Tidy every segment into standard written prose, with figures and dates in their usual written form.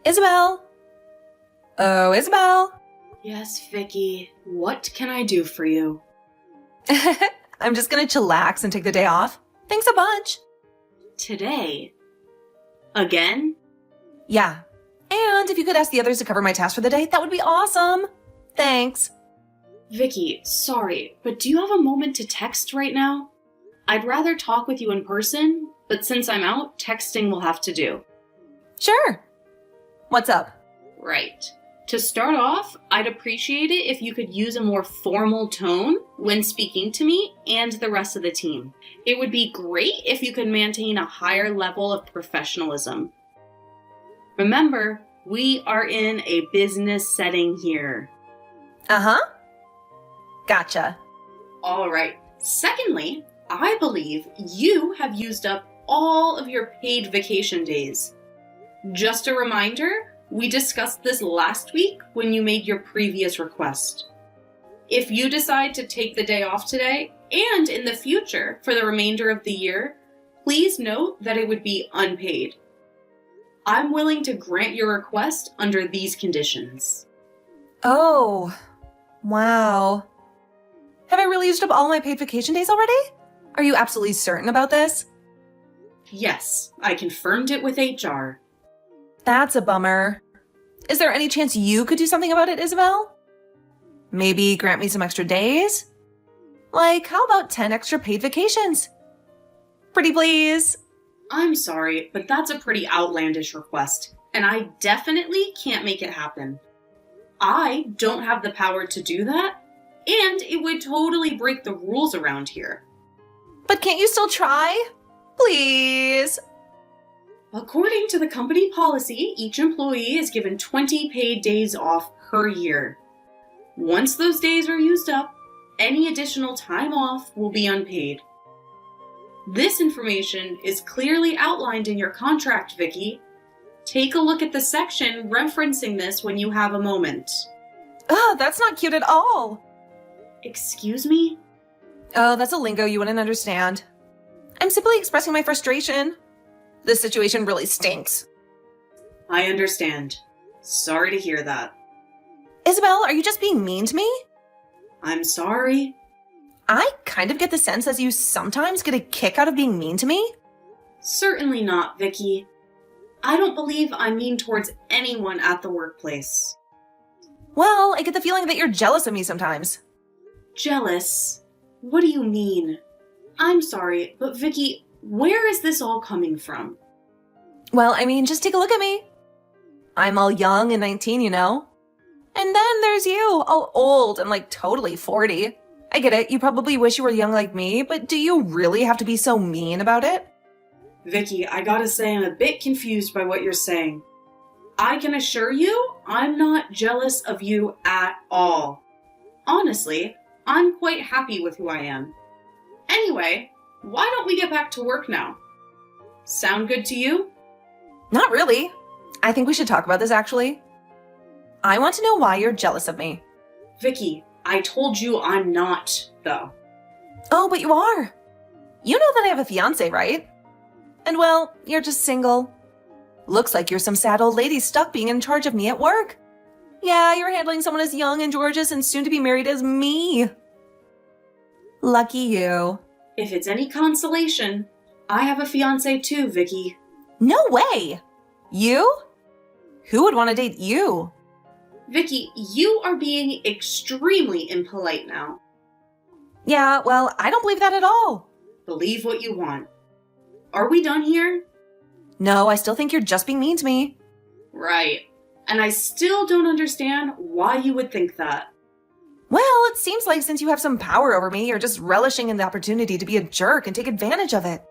Isabel? Oh, Isabel? Yes, Vicky. What can I do for you? I'm just gonna chillax and take the day off. Thanks a bunch. Today? Again? Yeah. And if you could ask the others to cover my task for the day, that would be awesome. Thanks. Vicky, sorry, but do you have a moment to text right now? I'd rather talk with you in person, but since I'm out, texting will have to do. Sure. What's up? Right. To start off, I'd appreciate it if you could use a more formal tone when speaking to me and the rest of the team. It would be great if you could maintain a higher level of professionalism. Remember, we are in a business setting here. Uh-huh. Gotcha. All right. Secondly, I believe you have used up all of your paid vacation days. Just a reminder, we discussed this last week when you made your previous request. If you decide to take the day off today and in the future for the remainder of the year, please note that it would be unpaid. I'm willing to grant your request under these conditions. Oh, wow. Have I really used up all my paid vacation days already? Are you absolutely certain about this? Yes, I confirmed it with HR. That's a bummer. Is there any chance you could do something about it, Isabel? Maybe grant me some extra days? Like, how about 10 extra paid vacations? Pretty please. I'm sorry, but that's a pretty outlandish request, and I definitely can't make it happen. I don't have the power to do that, and it would totally break the rules around here. But can't you still try? Please. According to the company policy, each employee is given 20 paid days off per year. Once those days are used up, any additional time off will be unpaid. This information is clearly outlined in your contract, Vicky. Take a look at the section referencing this when you have a moment. Ugh, that's not cute at all. Excuse me? Oh, that's a lingo you wouldn't understand. I'm simply expressing my frustration. This situation really stinks. I understand. Sorry to hear that. Isabel, are you just being mean to me? I'm sorry. I kind of get the sense that you sometimes get a kick out of being mean to me. Certainly not, Vicky. I don't believe I'm mean towards anyone at the workplace. Well, I get the feeling that you're jealous of me sometimes. Jealous? What do you mean? I'm sorry, but Vicky, where is this all coming from? Well, I mean, just take a look at me. I'm all young and 19, you know? And then there's you, all old and like totally 40. I get it, you probably wish you were young like me, but do you really have to be so mean about it? Vicky, I gotta say I'm a bit confused by what you're saying. I can assure you, I'm not jealous of you at all. Honestly, I'm quite happy with who I am. Anyway, why don't we get back to work now? Sound good to you? Not really. I think we should talk about this actually. I want to know why you're jealous of me. Vicky, I told you I'm not, though. Oh, but you are. You know that I have a fiancé, right? And well, you're just single. Looks like you're some sad old lady stuck being in charge of me at work. Yeah, you're handling someone as young and gorgeous and soon to be married as me. Lucky you. If it's any consolation, I have a fiancé too, Vicky. No way! You? Who would want to date you? Vicky, you are being extremely impolite now. Yeah, well, I don't believe that at all. Believe what you want. Are we done here? No, I still think you're just being mean to me. Right. And I still don't understand why you would think that. Well, it seems like since you have some power over me, you're just relishing in the opportunity to be a jerk and take advantage of it.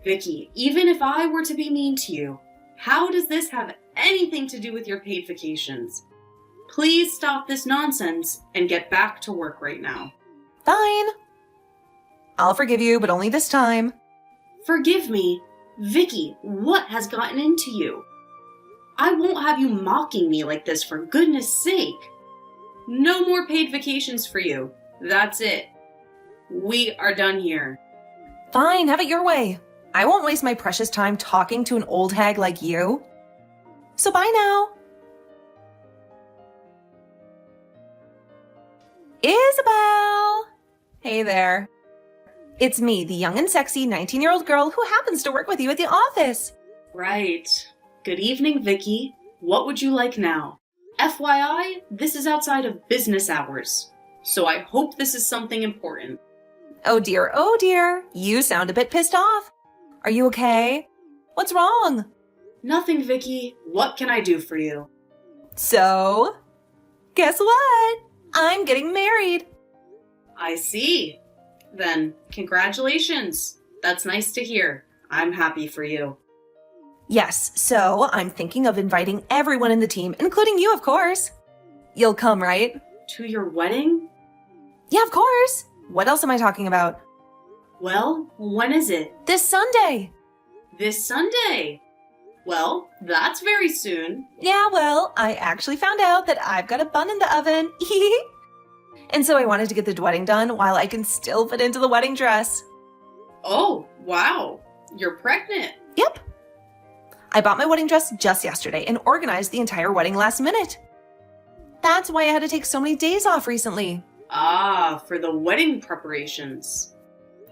Vicky, even if I were to be mean to you, how does this have anything to do with your paid vacations? Please stop this nonsense and get back to work right now. Fine. I'll forgive you, but only this time. Forgive me. Vicky, what has gotten into you? I won't have you mocking me like this, for goodness sake. No more paid vacations for you. That's it. We are done here. Fine, have it your way. I won't waste my precious time talking to an old hag like you. So bye now. Isabel! Hey there. It's me, the young and sexy 19-year-old girl who happens to work with you at the office. Right. Good evening, Vicky. What would you like now? FYI, this is outside of business hours, so I hope this is something important. Oh dear, you sound a bit pissed off. Are you okay? What's wrong? Nothing, Vicky. What can I do for you? So, guess what? I'm getting married. I see. Then, congratulations. That's nice to hear. I'm happy for you. Yes, so I'm thinking of inviting everyone in the team, including you, of course. You'll come, right? To your wedding? Yeah, of course. What else am I talking about? Well, when is it? This Sunday. This Sunday. Well, that's very soon. Yeah, well, I actually found out that I've got a bun in the oven. And so I wanted to get the wedding done while I can still fit into the wedding dress. Oh, wow. You're pregnant. Yep. I bought my wedding dress just yesterday and organized the entire wedding last minute. That's why I had to take so many days off recently. Ah, for the wedding preparations.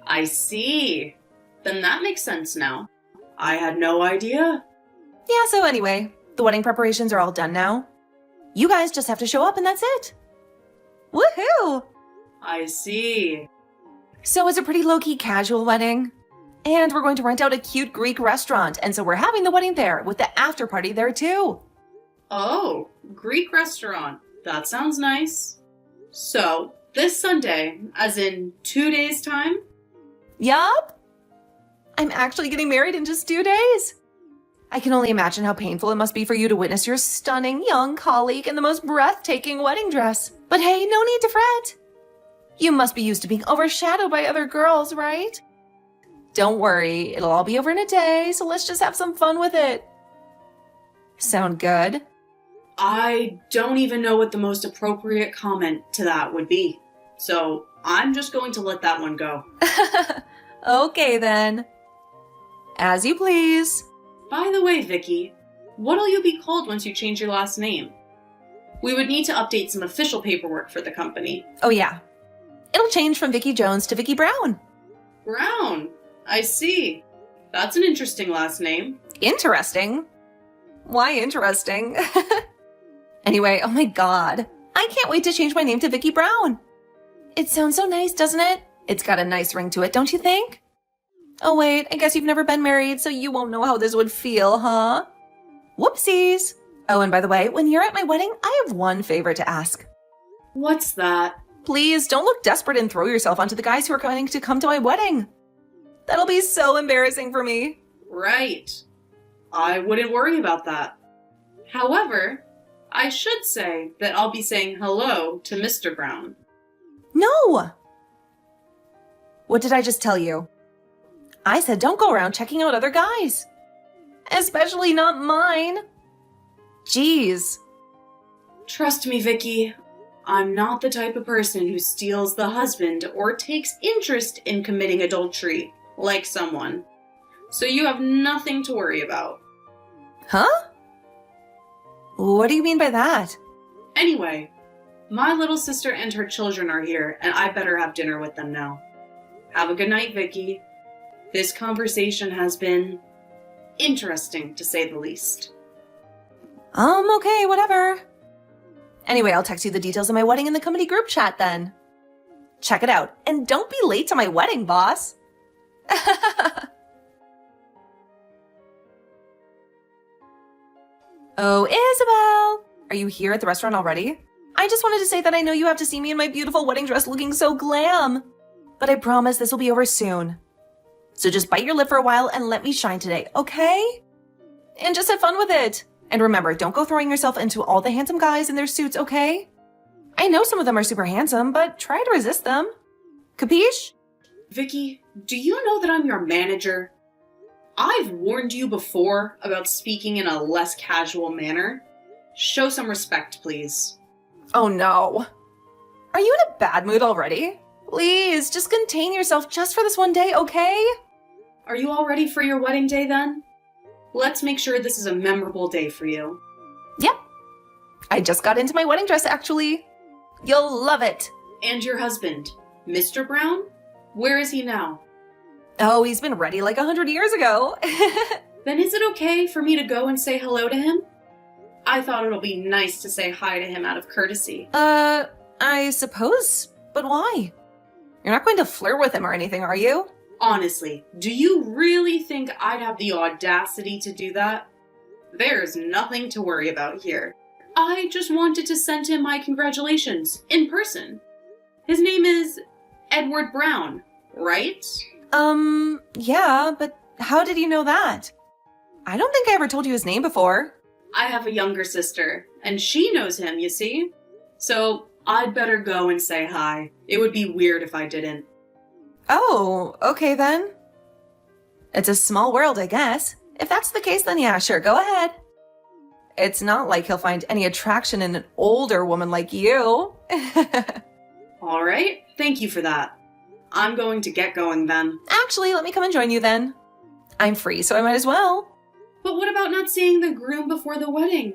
I see. Then that makes sense now. I had no idea. Yeah, so anyway, the wedding preparations are all done now. You guys just have to show up and that's it. Woohoo! I see. So it's a pretty low-key casual wedding. And we're going to rent out a cute Greek restaurant, and so we're having the wedding there with the after party there too. Oh, Greek restaurant. That sounds nice. So, this Sunday, as in 2 days' time? Yup. I'm actually getting married in just 2 days. I can only imagine how painful it must be for you to witness your stunning young colleague in the most breathtaking wedding dress. But hey, no need to fret. You must be used to being overshadowed by other girls, right? Don't worry, it'll all be over in a day, so let's just have some fun with it. Sound good? I don't even know what the most appropriate comment to that would be. So, I'm just going to let that one go. Okay then. As you please. By the way, Vicky, what'll you be called once you change your last name? We would need to update some official paperwork for the company. Oh yeah. It'll change from Vicky Jones to Vicky Brown. Brown. I see. That's an interesting last name. Interesting? Why interesting? Anyway, oh my god. I can't wait to change my name to Vicky Brown. It sounds so nice, doesn't it? It's got a nice ring to it, don't you think? Oh wait, I guess you've never been married, so you won't know how this would feel, huh? Whoopsies. Oh, and by the way, when you're at my wedding, I have one favor to ask. What's that? Please don't look desperate and throw yourself onto the guys who are going to come to my wedding. That'll be so embarrassing for me. Right. I wouldn't worry about that. However, I should say that I'll be saying hello to Mr. Brown. No! What did I just tell you? I said don't go around checking out other guys. Especially not mine. Jeez. Trust me, Vicky. I'm not the type of person who steals the husband or takes interest in committing adultery like someone. So you have nothing to worry about. Huh? What do you mean by that? Anyway, my little sister and her children are here, and I better have dinner with them now. Have a good night, Vicky. This conversation has been interesting, to say the least. Okay, whatever. Anyway, I'll text you the details of my wedding in the company group chat then. Check it out, and don't be late to my wedding, boss. Oh, Isabel! Are you here at the restaurant already? I just wanted to say that I know you have to see me in my beautiful wedding dress looking so glam. But I promise this will be over soon. So just bite your lip for a while and let me shine today, okay? And just have fun with it. And remember, don't go throwing yourself into all the handsome guys in their suits, okay? I know some of them are super handsome, but try to resist them. Capiche? Vicky, do you know that I'm your manager? I've warned you before about speaking in a less casual manner. Show some respect, please. Oh no. Are you in a bad mood already? Please, just contain yourself just for this one day, okay? Are you all ready for your wedding day then? Let's make sure this is a memorable day for you. Yep. I just got into my wedding dress, actually. You'll love it. And your husband, Mr. Brown? Where is he now? Oh, he's been ready like 100 years ago. Then is it okay for me to go and say hello to him? I thought it'll be nice to say hi to him out of courtesy. I suppose. But why? You're not going to flirt with him or anything, are you? Honestly, do you really think I'd have the audacity to do that? There's nothing to worry about here. I just wanted to send him my congratulations in person. His name is Edward Brown, right? Yeah, but how did you know that? I don't think I ever told you his name before. I have a younger sister, and she knows him, you see? So I'd better go and say hi. It would be weird if I didn't. Oh, okay then. It's a small world, I guess. If that's the case, then yeah, sure, go ahead. It's not like he'll find any attraction in an older woman like you. All right, thank you for that. I'm going to get going then. Actually, let me come and join you then. I'm free, so I might as well. But what about not seeing the groom before the wedding?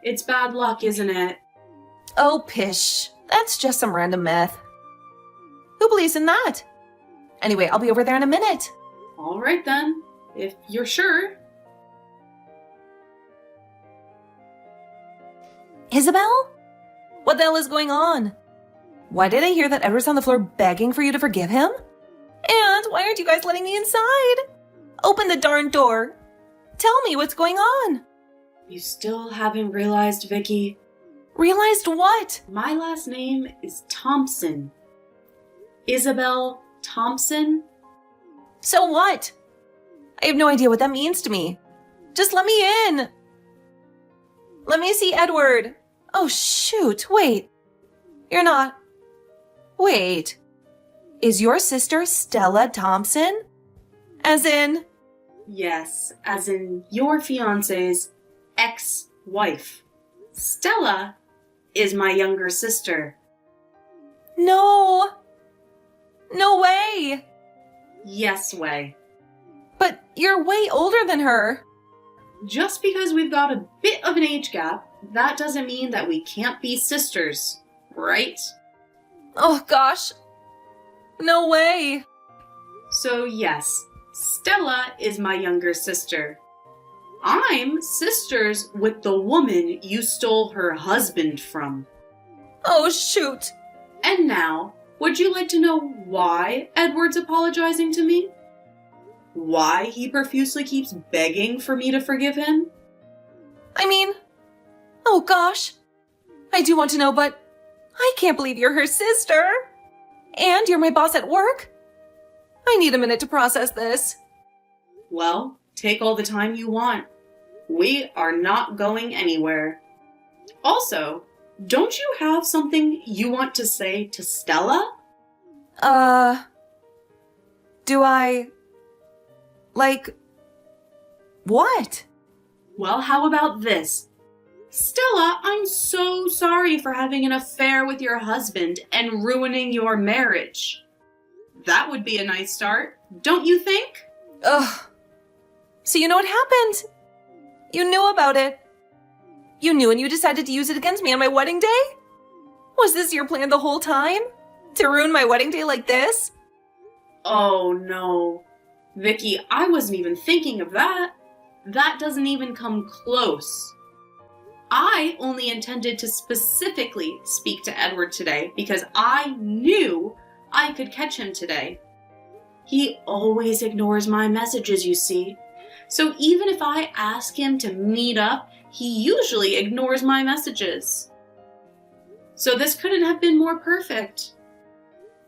It's bad luck, isn't it? Oh, pish. That's just some random myth. Who believes in that? Anyway, I'll be over there in a minute. All right then, if you're sure. Isabel? What the hell is going on? Why did I hear that Edward's on the floor begging for you to forgive him? And why aren't you guys letting me inside? Open the darn door. Tell me what's going on. You still haven't realized, Vicky? Realized what? My last name is Thompson. Isabel Thompson? So what? I have no idea what that means to me. Just let me in. Let me see Edward. Oh, shoot. Wait. You're not. Wait. Is your sister Stella Thompson? As in? Yes, as in your fiance's ex-wife. Stella is my younger sister. No. No way. Yes way. But you're way older than her. Just because we've got a bit of an age gap, that doesn't mean that we can't be sisters, right? Oh, gosh. No way. So yes, Stella is my younger sister. I'm sisters with the woman you stole her husband from. Oh, shoot. And now, would you like to know why Edward's apologizing to me? Why he profusely keeps begging for me to forgive him? I mean, oh gosh. I do want to know, but I can't believe you're her sister. And you're my boss at work. I need a minute to process this. Well, take all the time you want. We are not going anywhere. Also, don't you have something you want to say to Stella? Do I... Like... What? Well, how about this? Stella, I'm so sorry for having an affair with your husband and ruining your marriage. That would be a nice start, don't you think? Ugh. So you know what happened? You knew about it. You knew and you decided to use it against me on my wedding day? Was this your plan the whole time? To ruin my wedding day like this? Oh no. Vicky, I wasn't even thinking of that. That doesn't even come close. I only intended to specifically speak to Edward today because I knew I could catch him today. He always ignores my messages, you see. So even if I ask him to meet up, he usually ignores my messages. So this couldn't have been more perfect.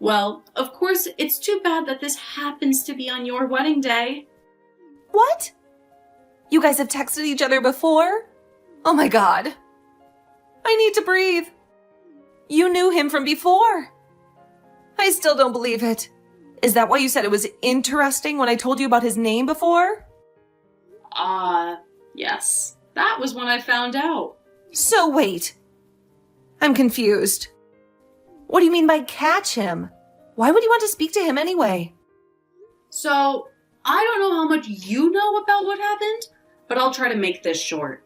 Well, of course, it's too bad that this happens to be on your wedding day. What? You guys have texted each other before? Oh my god. I need to breathe. You knew him from before. I still don't believe it. Is that why you said it was interesting when I told you about his name before? Yes. That was when I found out. So wait. I'm confused. What do you mean by catch him? Why would you want to speak to him anyway? So, I don't know how much you know about what happened, but I'll try to make this short.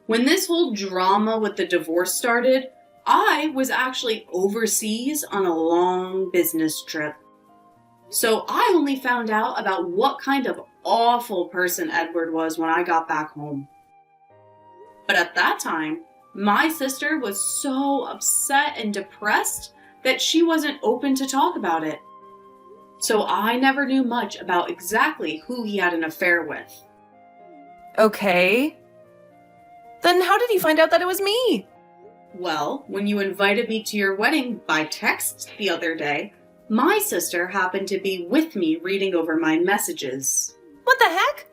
When this whole drama with the divorce started, I was actually overseas on a long business trip. So I only found out about what kind of awful person Edward was when I got back home. But at that time, my sister was so upset and depressed that she wasn't open to talk about it. So I never knew much about exactly who he had an affair with. Okay. Then how did you find out that it was me? Well, when you invited me to your wedding by text the other day, my sister happened to be with me reading over my messages. What the heck?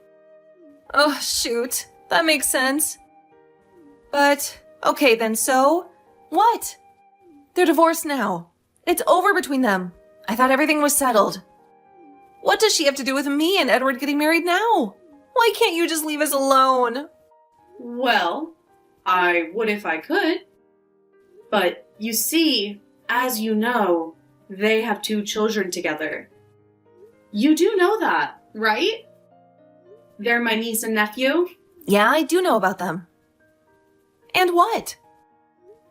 Oh, shoot. That makes sense. But, okay then, so? What? They're divorced now. It's over between them. I thought everything was settled. What does she have to do with me and Edward getting married now? Why can't you just leave us alone? Well, I would if I could. But you see, as you know, they have 2 children together. You do know that, right? They're my niece and nephew. Yeah, I do know about them. And what?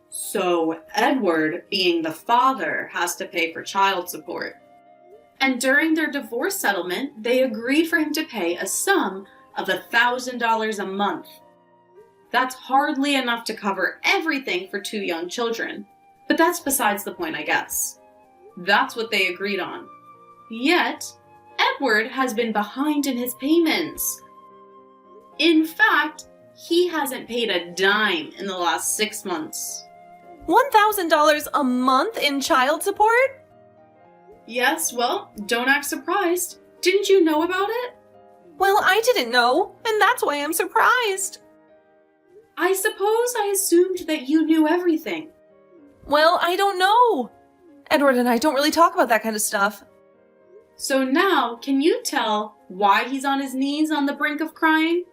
So Edward, being the father, has to pay for child support. And during their divorce settlement, they agreed for him to pay a sum of $1,000 a month. That's hardly enough to cover everything for 2 young children. But that's besides the point, I guess. That's what they agreed on. Yet, Edward has been behind in his payments. In fact, he hasn't paid a dime in the last 6 months. $1,000 a month in child support? Yes, well, don't act surprised. Didn't you know about it? Well, I didn't know, and that's why I'm surprised. I suppose I assumed that you knew everything. Well, I don't know. Edward and I don't really talk about that kind of stuff. So now, can you tell why he's on his knees on the brink of crying?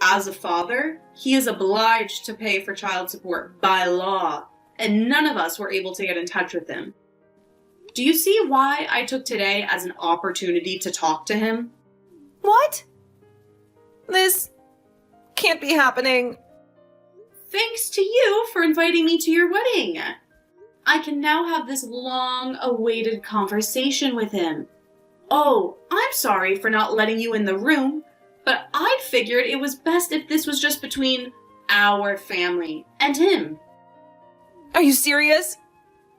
As a father, he is obliged to pay for child support by law, and none of us were able to get in touch with him. Do you see why I took today as an opportunity to talk to him? What? This can't be happening. Thanks to you for inviting me to your wedding. I can now have this long-awaited conversation with him. Oh, I'm sorry for not letting you in the room, but I figured it was best if this was just between our family and him. Are you serious?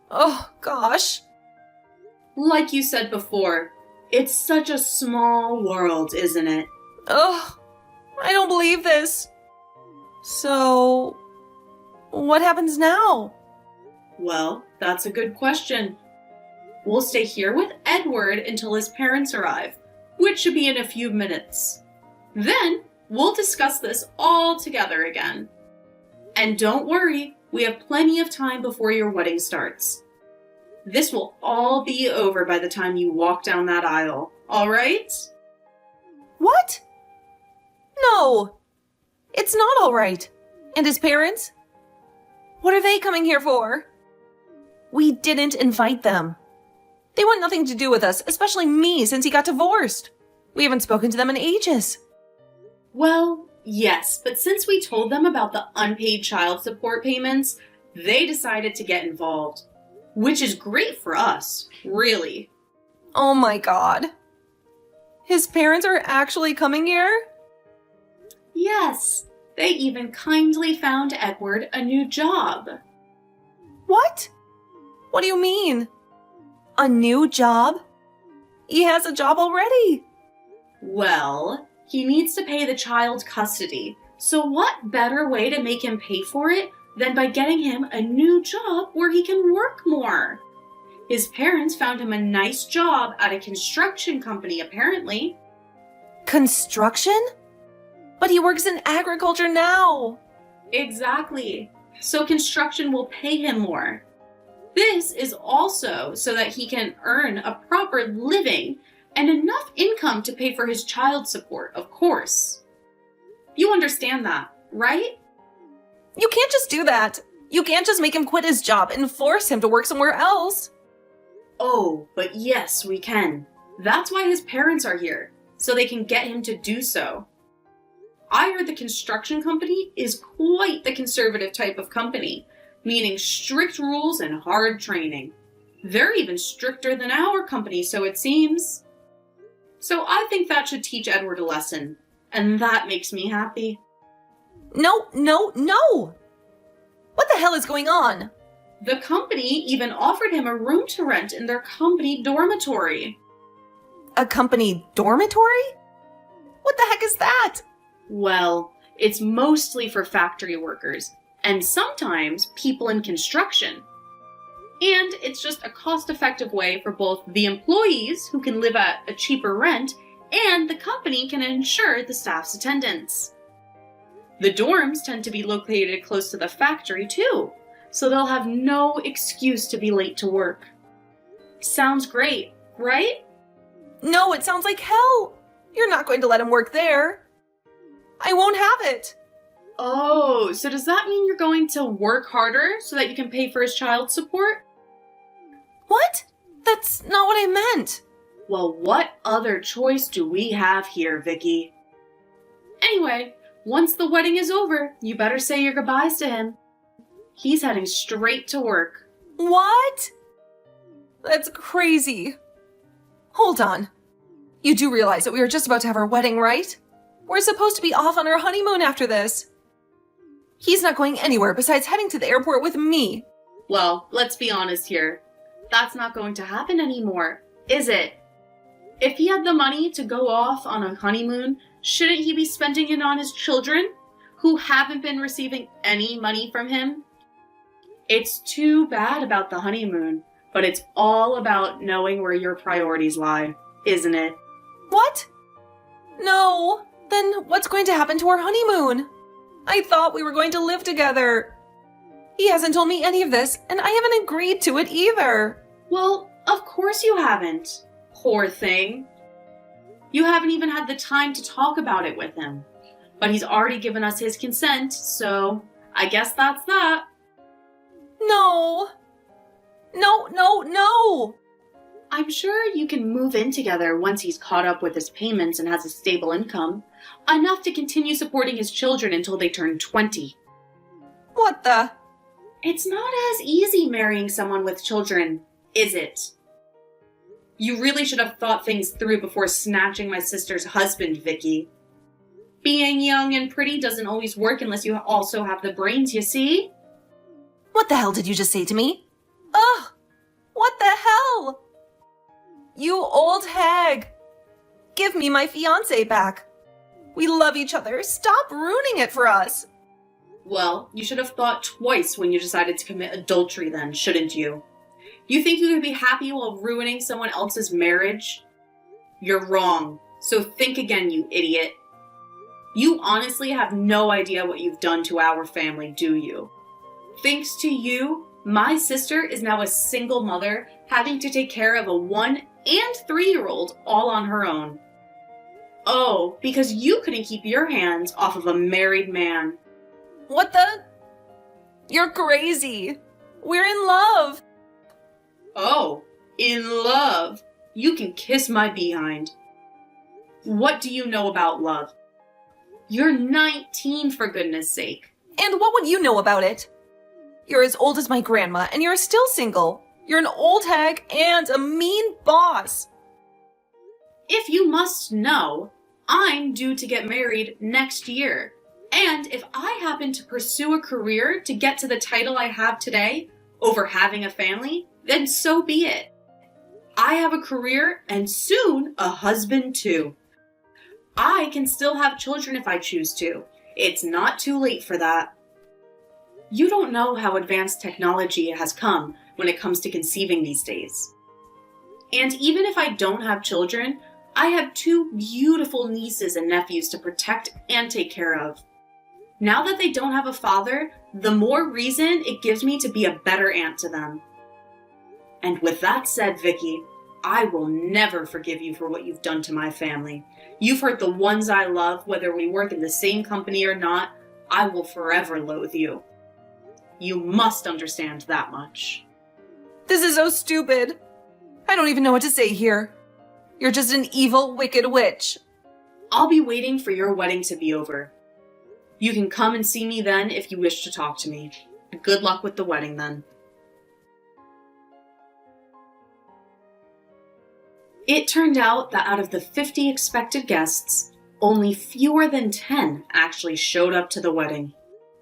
Oh, gosh. Like you said before, it's such a small world, isn't it? Oh, I don't believe this. So, what happens now? Well, that's a good question. We'll stay here with Edward until his parents arrive, which should be in a few minutes. Then, we'll discuss this all together again. And don't worry, we have plenty of time before your wedding starts. This will all be over by the time you walk down that aisle, all right? What? No, it's not all right. And his parents? What are they coming here for? We didn't invite them. They want nothing to do with us, especially me, since he got divorced. We haven't spoken to them in ages. Well, yes, but since we told them about the unpaid child support payments, they decided to get involved. Which is great for us, really. Oh my god. His parents are actually coming here? Yes, they even kindly found Edward a new job. What? What do you mean? A new job? He has a job already. Well, he needs to pay the child custody, so what better way to make him pay for it than by getting him a new job where he can work more? His parents found him a nice job at a construction company, apparently. Construction? But he works in agriculture now. Exactly. So construction will pay him more. This is also so that he can earn a proper living and enough income to pay for his child support, of course. You understand that, right? You can't just do that. You can't just make him quit his job and force him to work somewhere else. Oh, but yes, we can. That's why his parents are here, so they can get him to do so. I heard the construction company is quite the conservative type of company, meaning strict rules and hard training. They're even stricter than our company, so it seems. So I think that should teach Edward a lesson, and that makes me happy. No, no, no! What the hell is going on? The company even offered him a room to rent in their company dormitory. A company dormitory? What the heck is that? Well, it's mostly for factory workers, and sometimes people in construction. And it's just a cost-effective way for both the employees, who can live at a cheaper rent, and the company can ensure the staff's attendance. The dorms tend to be located close to the factory too, so they'll have no excuse to be late to work. Sounds great, right? No, it sounds like hell. You're not going to let him work there. I won't have it. Oh, so does that mean you're going to work harder so that you can pay for his child support? What? That's not what I meant. Well, what other choice do we have here, Vicky? Anyway, once the wedding is over, you better say your goodbyes to him. He's heading straight to work. What? That's crazy. Hold on. You do realize that we are just about to have our wedding, right? We're supposed to be off on our honeymoon after this. He's not going anywhere besides heading to the airport with me. Well, let's be honest here. That's not going to happen anymore, is it? If he had the money to go off on a honeymoon, shouldn't he be spending it on his children, who haven't been receiving any money from him? It's too bad about the honeymoon, but it's all about knowing where your priorities lie, isn't it? What? No. Then what's going to happen to our honeymoon? I thought we were going to live together. He hasn't told me any of this, and I haven't agreed to it either. Well, of course you haven't. Poor thing. You haven't even had the time to talk about it with him. But he's already given us his consent, so I guess that's that. No. No, no, no. I'm sure you can move in together once he's caught up with his payments and has a stable income. Enough to continue supporting his children until they turn 20. What the? It's not as easy marrying someone with children, is it? You really should have thought things through before snatching my sister's husband, Vicky. Being young and pretty doesn't always work unless you also have the brains, you see? What the hell did you just say to me? Ugh! What the hell? You old hag! Give me my fiancé back. We love each other. Stop ruining it for us. Well, you should have thought twice when you decided to commit adultery then, shouldn't you? You think you could be happy while ruining someone else's marriage? You're wrong. So think again, you idiot. You honestly have no idea what you've done to our family, do you? Thanks to you, my sister is now a single mother, having to take care of a 1- and 3-year-old all on her own. Oh, because you couldn't keep your hands off of a married man. What the? You're crazy. We're in love. Oh, in love? You can kiss my behind. What do you know about love? You're 19, for goodness sake. And what would you know about it? You're as old as my grandma, and you're still single. You're an old hag and a mean boss. If you must know, I'm due to get married next year. And if I happen to pursue a career to get to the title I have today over having a family, then so be it. I have a career and soon a husband too. I can still have children if I choose to. It's not too late for that. You don't know how advanced technology has come when it comes to conceiving these days. And even if I don't have children, I have 2 beautiful nieces and nephews to protect and take care of. Now that they don't have a father, the more reason it gives me to be a better aunt to them. And with that said, Vicky, I will never forgive you for what you've done to my family. You've hurt the ones I love, whether we work in the same company or not. I will forever loathe you. You must understand that much. This is so stupid. I don't even know what to say here. You're just an evil, wicked witch. I'll be waiting for your wedding to be over. You can come and see me then if you wish to talk to me. Good luck with the wedding then. It turned out that out of the 50 expected guests, only fewer than 10 actually showed up to the wedding.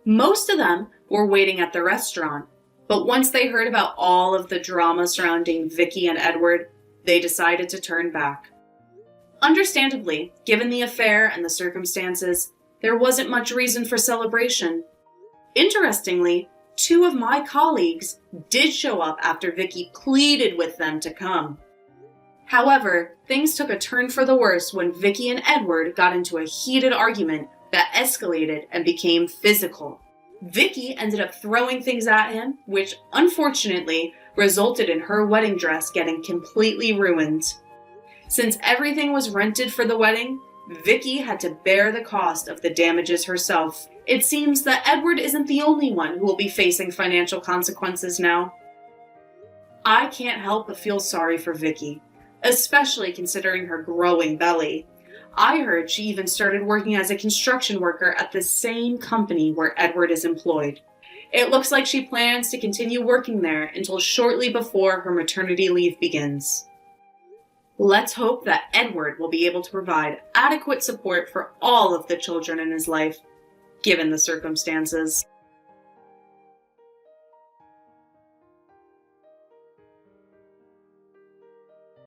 Most of them were waiting at the restaurant, but once they heard about all of the drama surrounding Vicky and Edward, they decided to turn back. Understandably, given the affair and the circumstances, there wasn't much reason for celebration. Interestingly, 2 of my colleagues did show up after Vicky pleaded with them to come. However, things took a turn for the worse when Vicky and Edward got into a heated argument that escalated and became physical. Vicky ended up throwing things at him, which unfortunately resulted in her wedding dress getting completely ruined. Since everything was rented for the wedding, Vicky had to bear the cost of the damages herself. It seems that Edward isn't the only one who will be facing financial consequences now. I can't help but feel sorry for Vicky, especially considering her growing belly. I heard she even started working as a construction worker at the same company where Edward is employed. It looks like she plans to continue working there until shortly before her maternity leave begins. Let's hope that Edward will be able to provide adequate support for all of the children in his life, given the circumstances.